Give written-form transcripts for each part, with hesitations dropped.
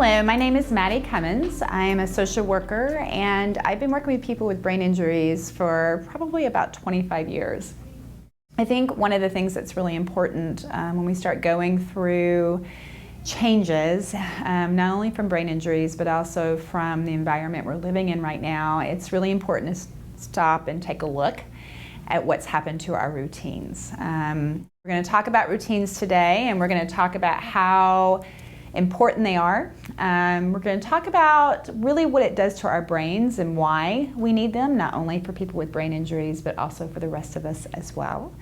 Hello, my name is Mattie Cummins. I am a social worker and I've been working with people with brain injuries for probably about 25 years. I think one of the things that's really important when we start going through changes, not only from brain injuries but also from the environment we're living in right now, it's really important to stop and take a look at what's happened to our routines. We're going to talk about routines today, and we're going to talk about how important they are. We're going to talk about really what it does to our brains and why we need them, not only for people with brain injuries, but also for the rest of us as well.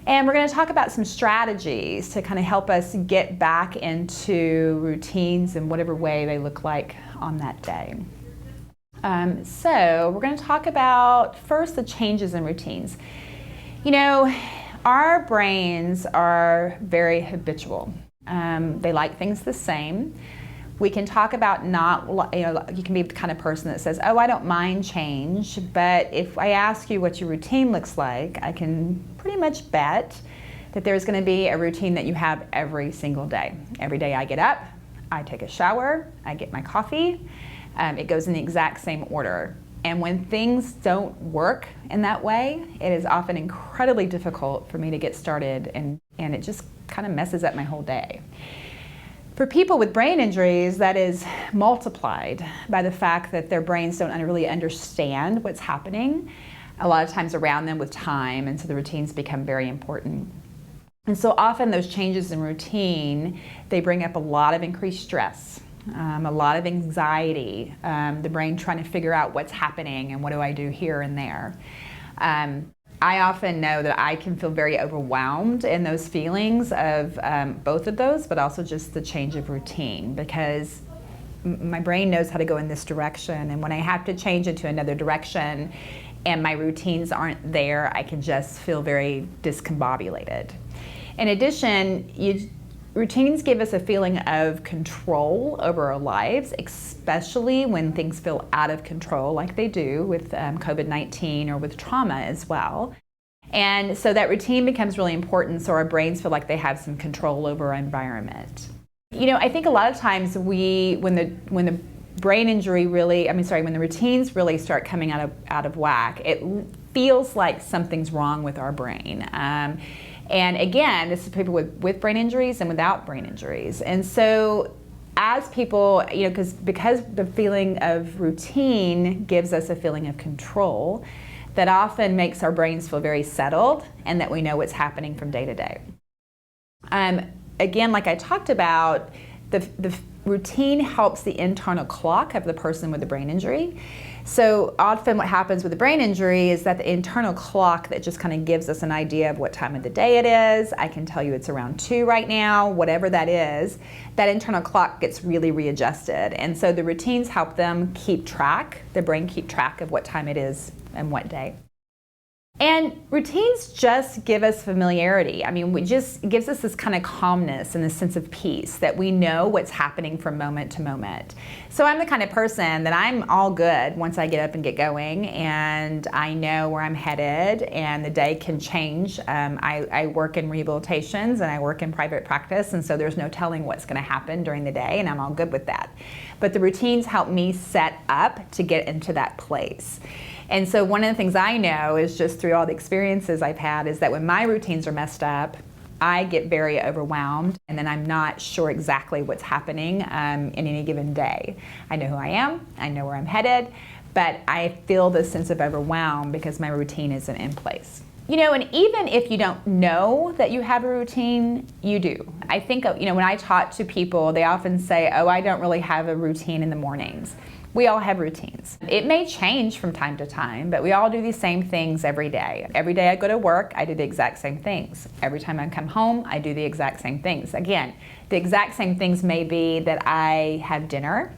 And we're going to talk about some strategies to kind of help us get back into routines in whatever way they look like on that day. So we're going to talk about first the changes in routines. You know, our brains are very habitual. They like things the same. We can talk about you can be the kind of person that says, oh, I don't mind change, but if I ask you what your routine looks like, I can pretty much bet that there's going to be a routine that you have every single day. Every day I get up, I take a shower, I get my coffee, it goes in the exact same order. And when things don't work in that way, it is often incredibly difficult for me to get started, and it just kind of messes up my whole day. For people with brain injuries, that is multiplied by the fact that their brains don't really understand what's happening a lot of times around them with time, and so the routines become very important. And so often those changes in routine, they bring up a lot of increased stress. A lot of anxiety, the brain trying to figure out what's happening and what do I do here and there. I often know that I can feel very overwhelmed in those feelings of both of those, but also just the change of routine, because my brain knows how to go in this direction, and when I have to change into another direction and my routines aren't there, I can just feel very discombobulated. In addition, routines give us a feeling of control over our lives, especially when things feel out of control like they do with COVID-19 or with trauma as well. And so that routine becomes really important, so our brains feel like they have some control over our environment. You know, I think a lot of times when the brain injury when the routines really start coming out of whack, it feels like something's wrong with our brain. And again, this is people with brain injuries and without brain injuries. And so as people, because the feeling of routine gives us a feeling of control, that often makes our brains feel very settled and that we know what's happening from day to day. Again, like I talked about, the routine helps the internal clock of the person with the brain injury. So often what happens with a brain injury is that the internal clock that just kind of gives us an idea of what time of the day it is. I can tell you it's around 2 right now, whatever that is, that internal clock gets really readjusted. And so the routines help them the brain keep track of what time it is and what day. And routines just give us familiarity. It gives us this kind of calmness and this sense of peace that we know what's happening from moment to moment. So I'm the kind of person that I'm all good once I get up and get going, and I know where I'm headed, and the day can change. I work in rehabilitations and I work in private practice, and so there's no telling what's going to happen during the day, and I'm all good with that. But the routines help me set up to get into that place. And so one of the things I know is just through all the experiences I've had is that when my routines are messed up, I get very overwhelmed, and then I'm not sure exactly what's happening in any given day. I know who I am, I know where I'm headed, but I feel this sense of overwhelm because my routine isn't in place. You know, and even if you don't know that you have a routine, you do. I think, when I talk to people, they often say, oh, I don't really have a routine in the mornings. We all have routines. It may change from time to time, but we all do the same things every day. Every day I go to work, I do the exact same things. Every time I come home, I do the exact same things. Again, the exact same things may be that I have dinner,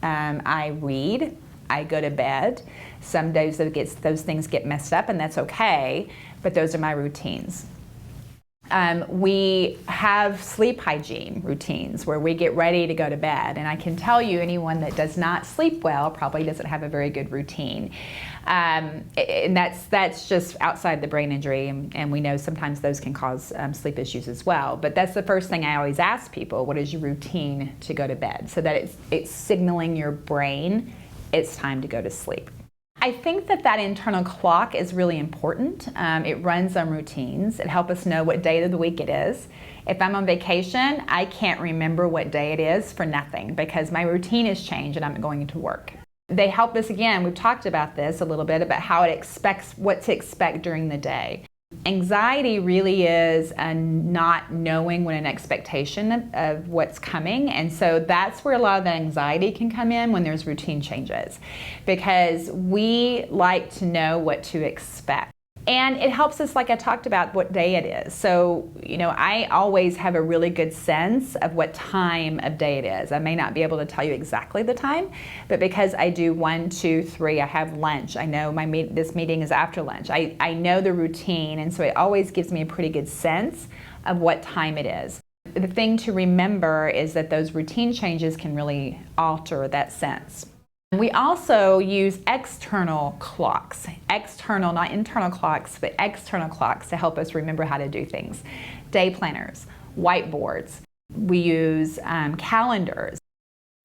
I read, I go to bed. Some days those things get messed up, and that's okay, but those are my routines. We have sleep hygiene routines where we get ready to go to bed. And I can tell you, anyone that does not sleep well probably doesn't have a very good routine. And that's just outside the brain injury, and we know sometimes those can cause sleep issues as well. But that's the first thing I always ask people: what is your routine to go to bed? So that it's signaling your brain it's time to go to sleep. I think that internal clock is really important. It runs on routines. It helps us know what day of the week it is. If I'm on vacation, I can't remember what day it is for nothing because my routine has changed and I'm going to work. They help us, again, we've talked about this a little bit, about how it expects what to expect during the day. Anxiety really is not knowing when an expectation of what's coming, and so that's where a lot of the anxiety can come in when there's routine changes, because we like to know what to expect. And it helps us, like I talked about, what day it is. So, I always have a really good sense of what time of day it is. I may not be able to tell you exactly the time, but because I do 1, 2, 3, I have lunch. I know this meeting is after lunch. I know the routine, and so it always gives me a pretty good sense of what time it is. The thing to remember is that those routine changes can really alter that sense. We also use external clocks, not internal clocks, but external clocks to help us remember how to do things. Day planners, whiteboards. We use calendars.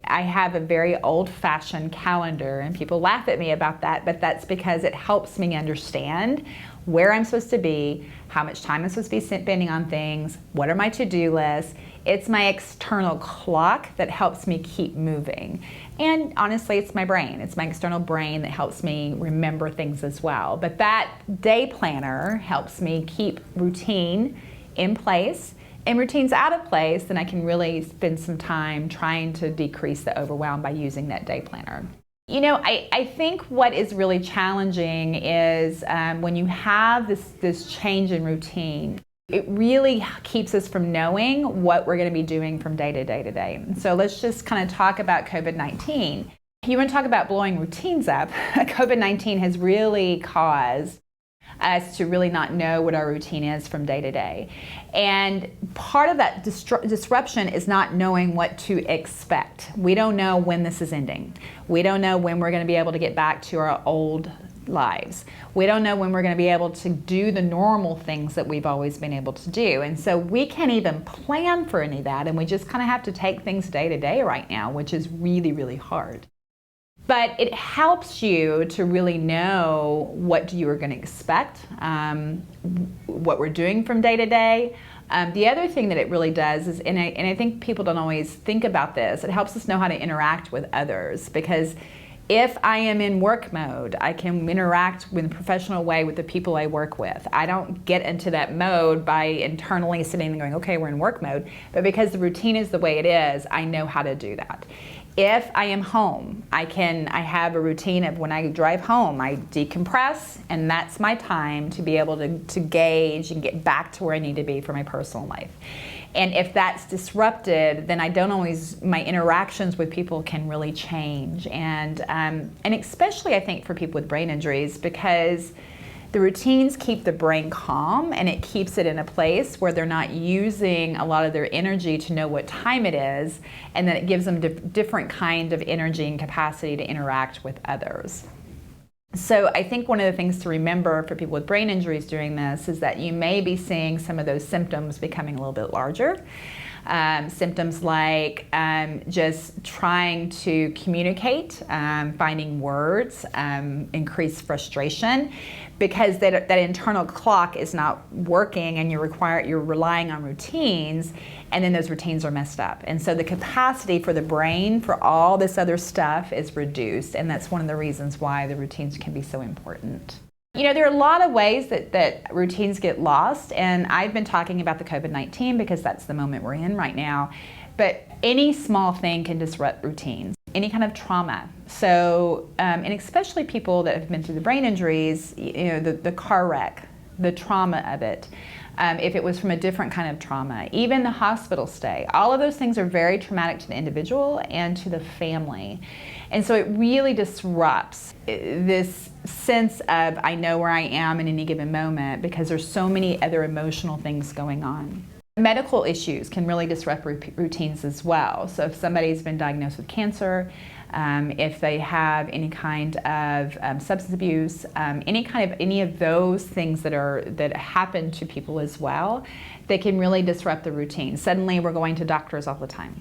I have a very old-fashioned calendar, and people laugh at me about that, but that's because it helps me understand where I'm supposed to be, how much time I'm supposed to be spending on things, what are my to-do lists. It's my external clock that helps me keep moving. And honestly, it's my brain. It's my external brain that helps me remember things as well. But that day planner helps me keep routine in place. And routine's out of place, then I can really spend some time trying to decrease the overwhelm by using that day planner. I think what is really challenging is when you have this change in routine, it really keeps us from knowing what we're going to be doing from day to day to day. So let's just kind of talk about COVID-19. If you want to talk about blowing routines up, COVID-19 has really caused us to really not know what our routine is from day to day. And part of that disruption is not knowing what to expect. We don't know when this is ending. We don't know when we're going to be able to get back to our old lives. We don't know when we're going to be able to do the normal things that we've always been able to do. And so we can't even plan for any of that, and we just kind of have to take things day to day right now, which is really, really hard. But it helps you to really know what you are going to expect, what we're doing from day to day. The other thing that it really does is, and I think people don't always think about this, it helps us know how to interact with others, because if I am in work mode, I can interact in a professional way with the people I work with. I don't get into that mode by internally sitting and going, okay, we're in work mode, but because the routine is the way it is, I know how to do that. If I am home, I have a routine of when I drive home, I decompress, and that's my time to be able to gauge and get back to where I need to be for my personal life. And if that's disrupted, then my interactions with people can really change. And especially I think for people with brain injuries, because the routines keep the brain calm, and it keeps it in a place where they're not using a lot of their energy to know what time it is, and then it gives them different kind of energy and capacity to interact with others. So I think one of the things to remember for people with brain injuries during this is that you may be seeing some of those symptoms becoming a little bit larger. Symptoms like just trying to communicate, finding words, increased frustration, because that internal clock is not working, and you're relying on routines, and then those routines are messed up. And so the capacity for the brain for all this other stuff is reduced, and that's one of the reasons why the routines can be so important. There are a lot of ways that routines get lost, and I've been talking about the COVID-19 because that's the moment we're in right now, but any small thing can disrupt routines, any kind of trauma. So, and especially people that have been through the brain injuries, the car wreck, the trauma of it, if it was from a different kind of trauma, even the hospital stay, all of those things are very traumatic to the individual and to the family. And so it really disrupts this sense of I know where I am in any given moment because there's so many other emotional things going on. Medical issues can really disrupt routines as well. So if somebody's been diagnosed with cancer, if they have any kind of substance abuse, any of those things that happen to people as well, they can really disrupt the routine. Suddenly we're going to doctors all the time.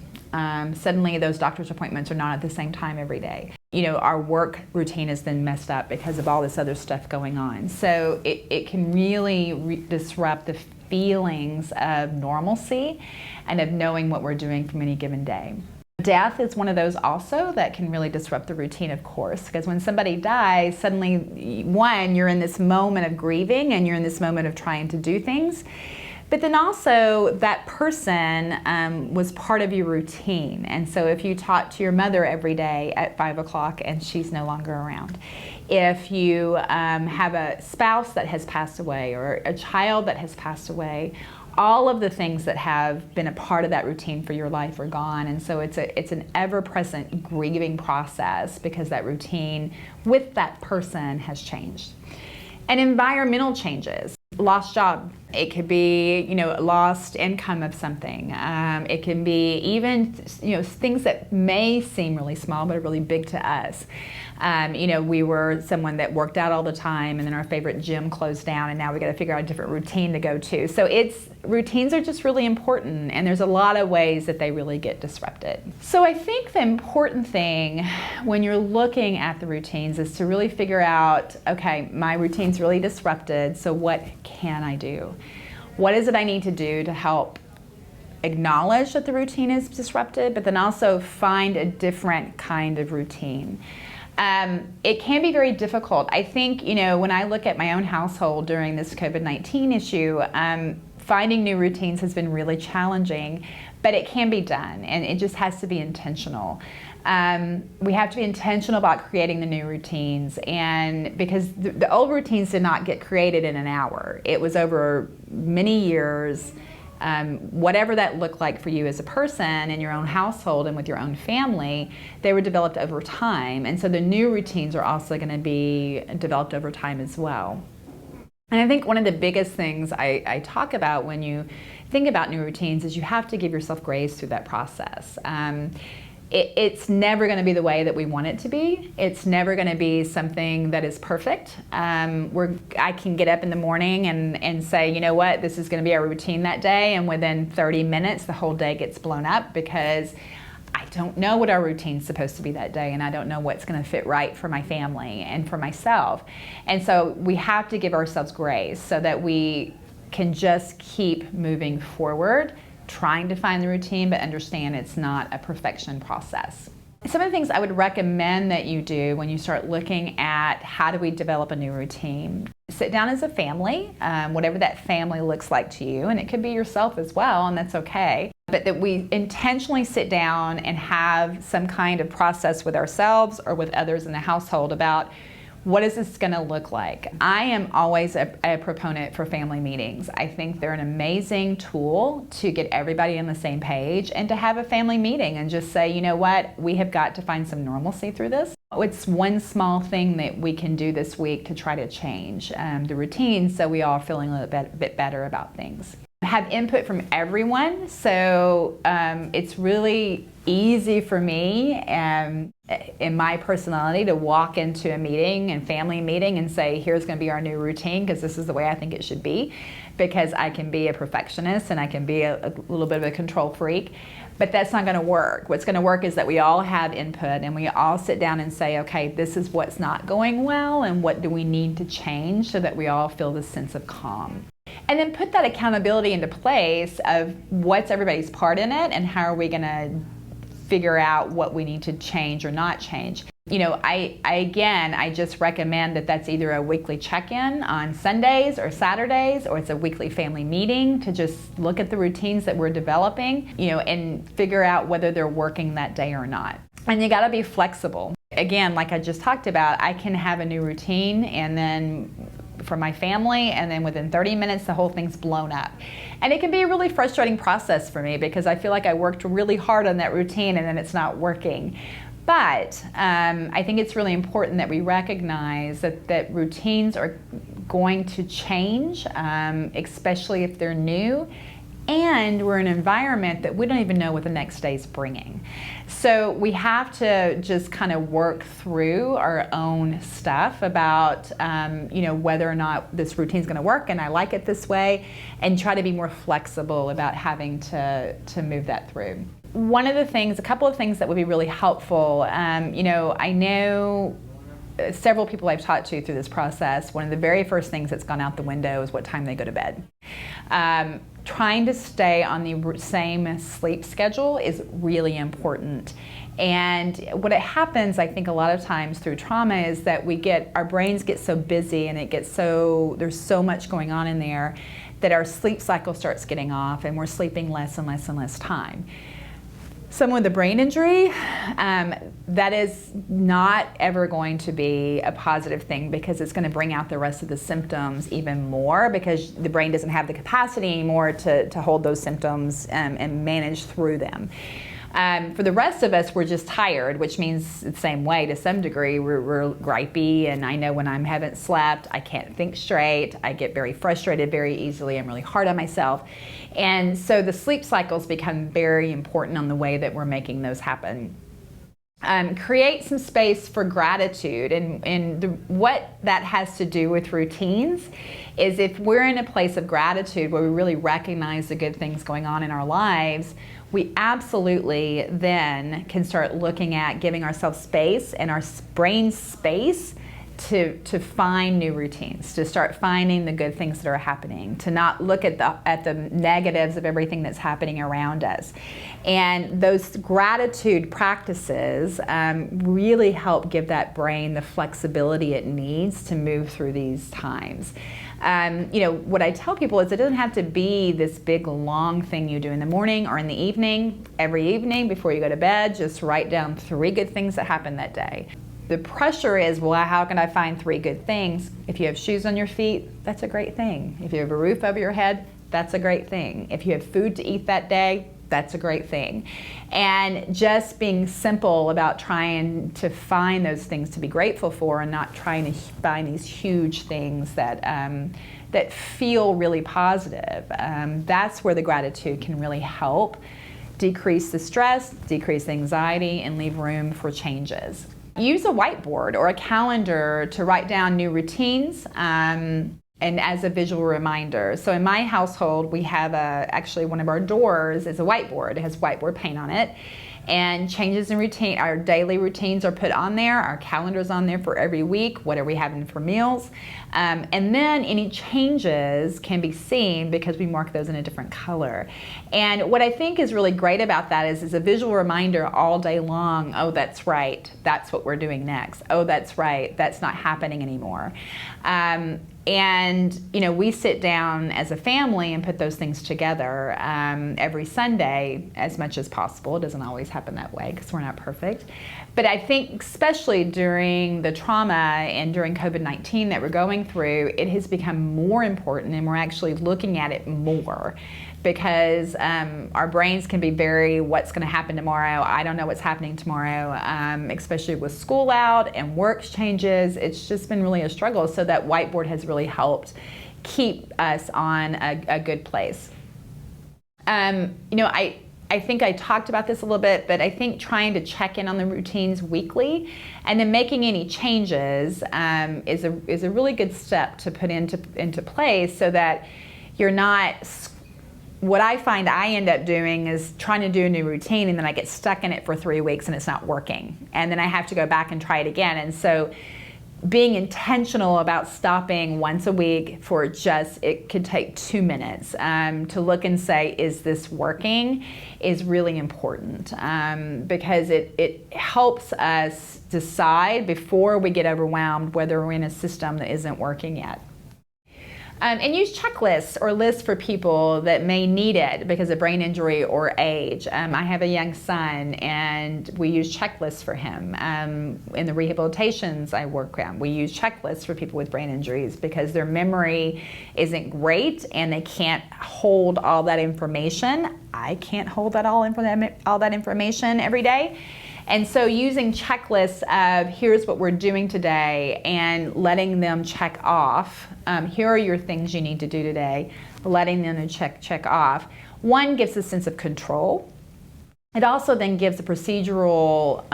Suddenly those doctor's appointments are not at the same time every day. Our work routine has been messed up because of all this other stuff going on. So it can really disrupt the feelings of normalcy and of knowing what we're doing from any given day. Death is one of those also that can really disrupt the routine, of course, because when somebody dies, suddenly, one, you're in this moment of grieving and you're in this moment of trying to do things. But then also that person was part of your routine. And so if you talk to your mother every day at 5 o'clock and she's no longer around, if you have a spouse that has passed away or a child that has passed away, all of the things that have been a part of that routine for your life are gone. And so it's an ever-present grieving process because that routine with that person has changed. And environmental changes. Lost job. It could be, lost income of something. It can be even, things that may seem really small but are really big to us. We were someone that worked out all the time, and then our favorite gym closed down, and now we got to figure out a different routine to go to. So routines are just really important, and there's a lot of ways that they really get disrupted. So I think the important thing when you're looking at the routines is to really figure out, okay, my routine's really disrupted, so what can I do? What is it I need to do to help acknowledge that the routine is disrupted, but then also find a different kind of routine? It can be very difficult. I think, when I look at my own household during this COVID-19 issue, finding new routines has been really challenging, but it can be done, and it just has to be intentional. We have to be intentional about creating the new routines, and because the old routines did not get created in an hour. It was over many years. Whatever that looked like for you as a person in your own household and with your own family, they were developed over time. And so the new routines are also going to be developed over time as well. And I think one of the biggest things I talk about when you think about new routines is you have to give yourself grace through that process. It's never going to be the way that we want it to be. It's never going to be something that is perfect. I can get up in the morning and say, you know what, this is going to be our routine that day, and within 30 minutes the whole day gets blown up because I don't know what our routine's supposed to be that day, and I don't know what's going to fit right for my family and for myself. And so we have to give ourselves grace so that we can just keep moving forward, trying to find the routine, but understand it's not a perfection process. Some of the things I would recommend that you do when you start looking at how do we develop a new routine, sit down as a family, whatever that family looks like to you, and it could be yourself as well, and that's okay, but that we intentionally sit down and have some kind of process with ourselves or with others in the household about what is this going to look like? I am always a proponent for family meetings. I think they're an amazing tool to get everybody on the same page and to have a family meeting and just say, you know what, we have got to find some normalcy through this. It's one small thing that we can do this week to try to change the routine so we all are feeling a bit better about things. Have input from everyone, so it's really easy for me in my personality to walk into a meeting and family meeting and say, here's going to be our new routine because this is the way I think it should be, because I can be a perfectionist and I can be a little bit of a control freak, but that's not going to work. What's going to work is that we all have input and we all sit down and say, okay, this is what's not going well and what do we need to change so that we all feel this sense of calm. And then put that accountability into place of what's everybody's part in it and how are we going to figure out what we need to change or not change. I just recommend that that's either a weekly check-in on Sundays or Saturdays, or it's a weekly family meeting to just look at the routines that we're developing, and figure out whether they're working that day or not. And you got to be flexible. Again, like I just talked about, I can have a new routine and then for my family, and then within 30 minutes the whole thing's blown up. And it can be a really frustrating process for me because I feel like I worked really hard on that routine and then it's not working. But I think it's really important that we recognize that routines are going to change, especially if they're new, and we're in an environment that we don't even know what the next day is bringing. So we have to just kind of work through our own stuff about whether or not this routine is going to work and I like it this way, and try to be more flexible about having to move that through. A couple of things that would be really helpful, I know several people I've talked to through this process, one of the very first things that's gone out the window is what time they go to bed. Trying to stay on the same sleep schedule is really important. And what happens, I think, a lot of times through trauma is that our brains get so busy and there's so much going on in there that our sleep cycle starts getting off and we're sleeping less and less and less time. Someone with a brain injury, that is not ever going to be a positive thing, because it's going to bring out the rest of the symptoms even more, because the brain doesn't have the capacity anymore to hold those symptoms and manage through them. For the rest of us, we're just tired, which means the same way to some degree. We're gripey, and I know when I haven't slept, I can't think straight. I get very frustrated very easily. I'm really hard on myself. And so the sleep cycles become very important on the way that we're making those happen. Create some space for gratitude, and what that has to do with routines is if we're in a place of gratitude where we really recognize the good things going on in our lives, we absolutely then can start looking at giving ourselves space and our brain space to find new routines, to start finding the good things that are happening, to not look at the negatives of everything that's happening around us. And those gratitude practices really help give that brain the flexibility it needs to move through these times. What I tell people is it doesn't have to be this big long thing you do in the morning or in the evening. Every evening before you go to bed, just write down 3 good things that happened that day. The pressure is, well, how can I find 3 good things? If you have shoes on your feet, that's a great thing. If you have a roof over your head, that's a great thing. If you have food to eat that day, that's a great thing. And just being simple about trying to find those things to be grateful for, and not trying to find these huge things that feel really positive. That's where the gratitude can really help decrease the stress, decrease the anxiety, and leave room for changes. Use a whiteboard or a calendar to write down new routines and as a visual reminder. So in my household, we have actually one of our doors is a whiteboard. It has whiteboard paint on it. And changes in routine, our daily routines are put on there, our calendar's on there for every week, what are we having for meals. And then any changes can be seen because we mark those in a different color. And what I think is really great about that is a visual reminder all day long, oh, that's right, that's what we're doing next. Oh, that's right, that's not happening anymore. And we sit down as a family and put those things together every Sunday as much as possible. It doesn't always happen that way because we're not perfect. But I think especially during the trauma and during COVID-19 that we're going through, it has become more important, and we're actually looking at it more, because our brains can be very, what's going to happen tomorrow? I don't know what's happening tomorrow, especially with school out and work changes. It's just been really a struggle. So that whiteboard has really helped keep us on a good place. I think I talked about this a little bit, but I think trying to check in on the routines weekly and then making any changes is a really good step to put into place, so that you're not. What I find I end up doing is trying to do a new routine, and then I get stuck in it for 3 weeks and it's not working. And then I have to go back and try it again. And so being intentional about stopping once a week for it could take 2 minutes to look and say, is this working, is really important, because it helps us decide before we get overwhelmed whether we're in a system that isn't working yet. And use checklists or lists for people that may need it because of brain injury or age. I have a young son, and we use checklists for him. In the rehabilitations I work on, we use checklists for people with brain injuries because their memory isn't great and they can't hold all that information. I can't hold all that information every day. And so using checklists of here's what we're doing today and letting them check off, here are your things you need to do today, letting them check off. One gives a sense of control. It also then gives a procedural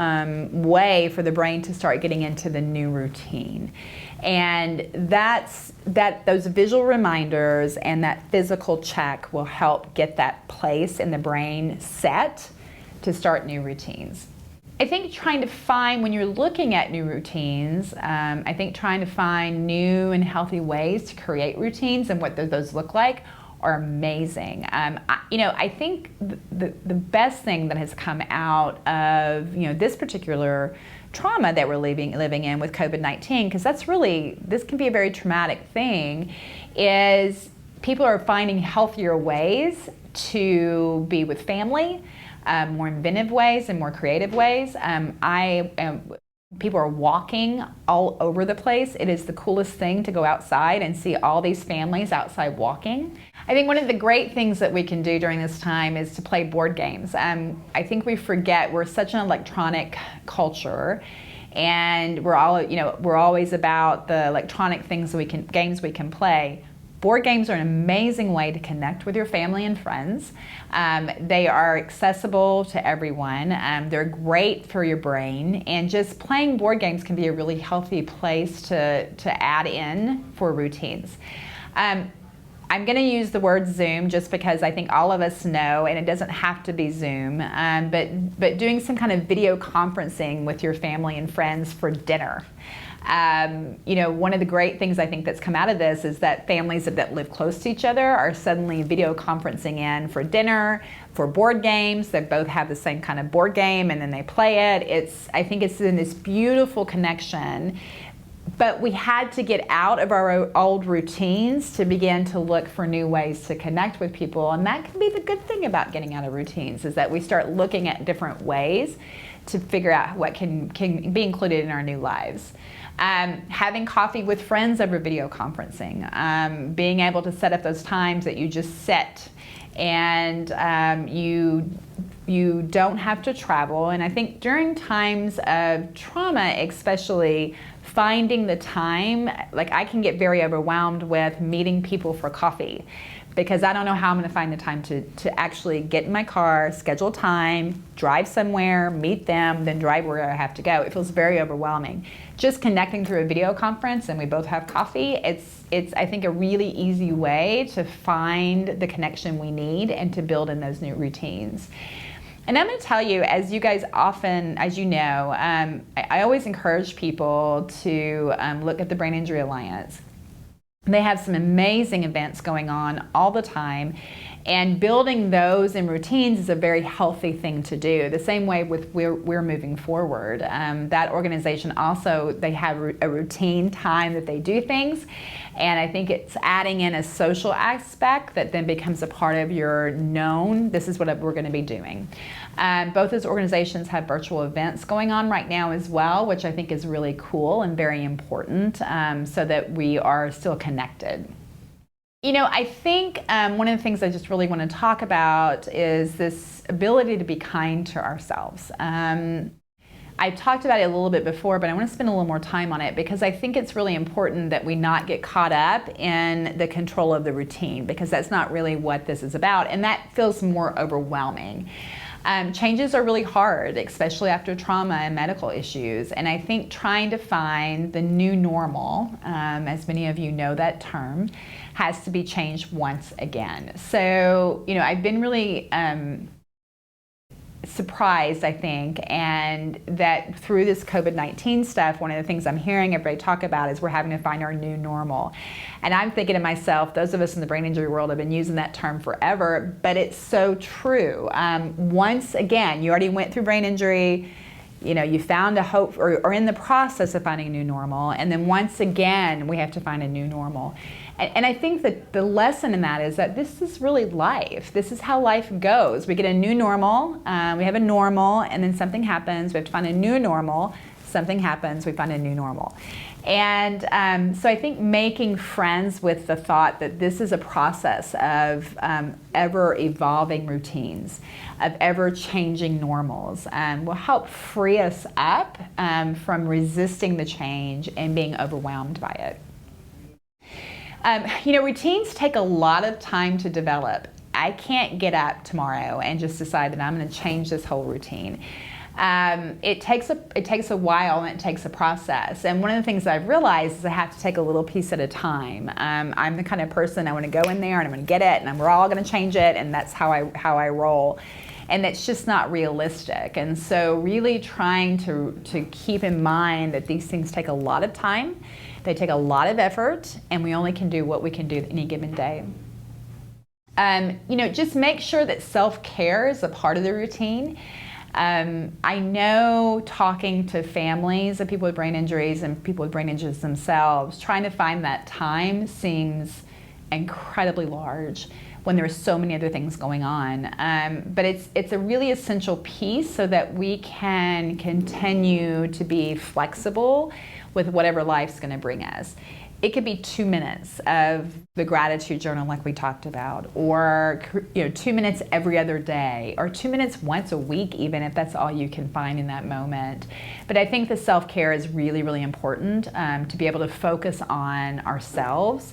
way for the brain to start getting into the new routine. And those visual reminders and that physical check will help get that place in the brain set to start new routines. I think trying to find, when you're looking at new routines, I think trying to find new and healthy ways to create routines and what those look like are amazing. I think the best thing that has come out of this particular trauma that we're living in with COVID-19, because this can be a very traumatic thing, is people are finding healthier ways to be with family, more inventive ways and more creative ways. People are walking all over the place. It is the coolest thing to go outside and see all these families outside walking. I think one of the great things that we can do during this time is to play board games. I think we forget we're such an electronic culture, and we're always about the electronic games we can play. Board games are an amazing way to connect with your family and friends. They are accessible to everyone. They're great for your brain, and just playing board games can be a really healthy place to add in for routines. I'm going to use the word Zoom just because I think all of us know, and it doesn't have to be Zoom, but doing some kind of video conferencing with your family and friends for dinner. One of the great things I think that's come out of this is that families that live close to each other are suddenly video conferencing in for dinner, for board games. They both have the same kind of board game and then they play it. I think it's in this beautiful connection. But we had to get out of our old routines to begin to look for new ways to connect with people. And that can be the good thing about getting out of routines, is that we start looking at different ways to figure out what can be included in our new lives. Having coffee with friends over video conferencing, being able to set up those times that you just set, and you don't have to travel. And I think during times of trauma especially, finding the time, like I can get very overwhelmed with meeting people for coffee, because I don't know how I'm going to find the time to actually get in my car, schedule time, drive somewhere, meet them, then drive where I have to go. It feels very overwhelming. Just connecting through a video conference and we both have coffee, it's I think a really easy way to find the connection we need and to build in those new routines. And I'm going to tell you, as you guys often, as you know, I always encourage people to look at the Brain Injury Alliance. They have some amazing events going on all the time, and building those in routines is a very healthy thing to do. The same way with We're Moving Forward. That organization also, they have a routine time that they do things, and I think it's adding in a social aspect that then becomes a part of your known, this is what we're going to be doing. Both those organizations have virtual events going on right now as well, which I think is really cool and very important, so that we are still connected. I think one of the things I just really want to talk about is this ability to be kind to ourselves. I've talked about it a little bit before, but I want to spend a little more time on it because I think it's really important that we not get caught up in the control of the routine, because that's not really what this is about, and that feels more overwhelming. Changes are really hard, especially after trauma and medical issues, and I think trying to find the new normal, as many of you know that term, has to be changed once again. So, I've been really surprised, I think, and that through this COVID-19 stuff, one of the things I'm hearing everybody talk about is we're having to find our new normal. And I'm thinking to myself, those of us in the brain injury world have been using that term forever, but it's so true. Once again, you already went through brain injury, you found a hope, or in the process of finding a new normal, and then once again, we have to find a new normal. And I think that the lesson in that is that this is really life. This is how life goes. We get a new normal, we have a normal, and then something happens. We have to find a new normal. something happens, we find a new normal. And so I think making friends with the thought that this is a process of ever evolving routines, of ever changing normals, will help free us up from resisting the change and being overwhelmed by it. Routines take a lot of time to develop. I can't get up tomorrow and just decide that I'm going to change this whole routine. It takes a while, and it takes a process. And one of the things I've realized is I have to take a little piece at a time. I'm the kind of person, I want to go in there and I'm going to get it, and we're all going to change it, and that's how I roll. And it's just not realistic. And so really trying to keep in mind that these things take a lot of time, they take a lot of effort, and we only can do what we can do any given day. Just make sure that self-care is a part of the routine. I know talking to families of people with brain injuries and people with brain injuries themselves, trying to find that time seems incredibly large when there are so many other things going on. But it's a really essential piece so that we can continue to be flexible with whatever life's going to bring us. It could be 2 minutes of the gratitude journal like we talked about, or 2 minutes every other day, or 2 minutes once a week, even if that's all you can find in that moment. But I think the self-care is really, really important to be able to focus on ourselves,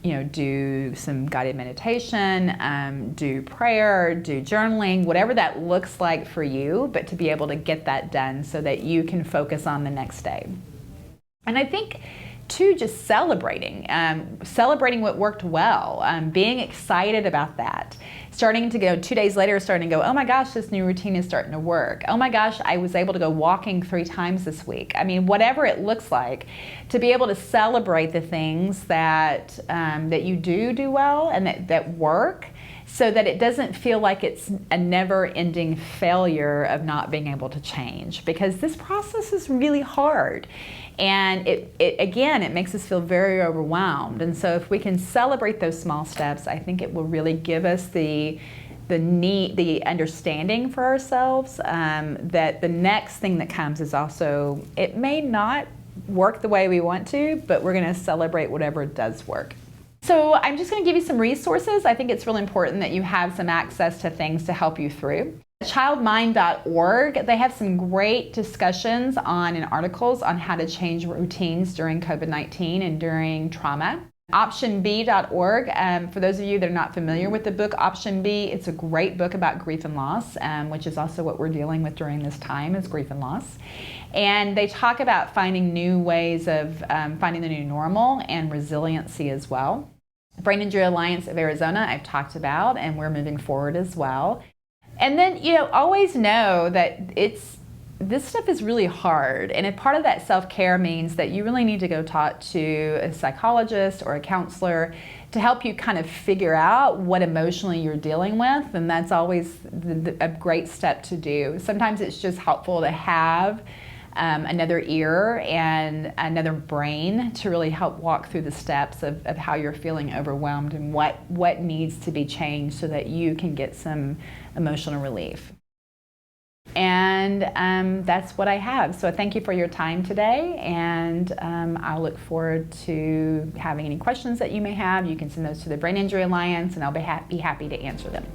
do some guided meditation, do prayer, do journaling, whatever that looks like for you, but to be able to get that done so that you can focus on the next day. And I think too, just celebrating what worked well, being excited about that. Starting to go 2 days later, starting to go, oh my gosh, this new routine is starting to work. Oh my gosh, I was able to go walking 3 times this week. I mean, whatever it looks like, to be able to celebrate the things that you do well and that work, so that it doesn't feel like it's a never-ending failure of not being able to change, because this process is really hard. And it makes us feel very overwhelmed. And so if we can celebrate those small steps, I think it will really give us the understanding for ourselves that the next thing that comes is also, it may not work the way we want to, but we're going to celebrate whatever does work. So I'm just going to give you some resources. I think it's really important that you have some access to things to help you through. Childmind.org, they have some great discussions and articles on how to change routines during COVID-19 and during trauma. OptionB.org, for those of you that are not familiar with the book Option B, it's a great book about grief and loss, which is also what we're dealing with during this time, is grief and loss. And they talk about finding new ways of finding the new normal and resiliency as well. Brain Injury Alliance of Arizona, I've talked about, and we're moving forward as well. And then, always know that this stuff is really hard. And if part of that self-care means that you really need to go talk to a psychologist or a counselor to help you kind of figure out what emotionally you're dealing with, then that's always a great step to do. Sometimes it's just helpful to have another ear and another brain to really help walk through the steps of how you're feeling overwhelmed and what needs to be changed so that you can get some emotional relief. And that's what I have. So thank you for your time today, and I'll look forward to having any questions that you may have. You can send those to the Brain Injury Alliance, and I'll be happy to answer them.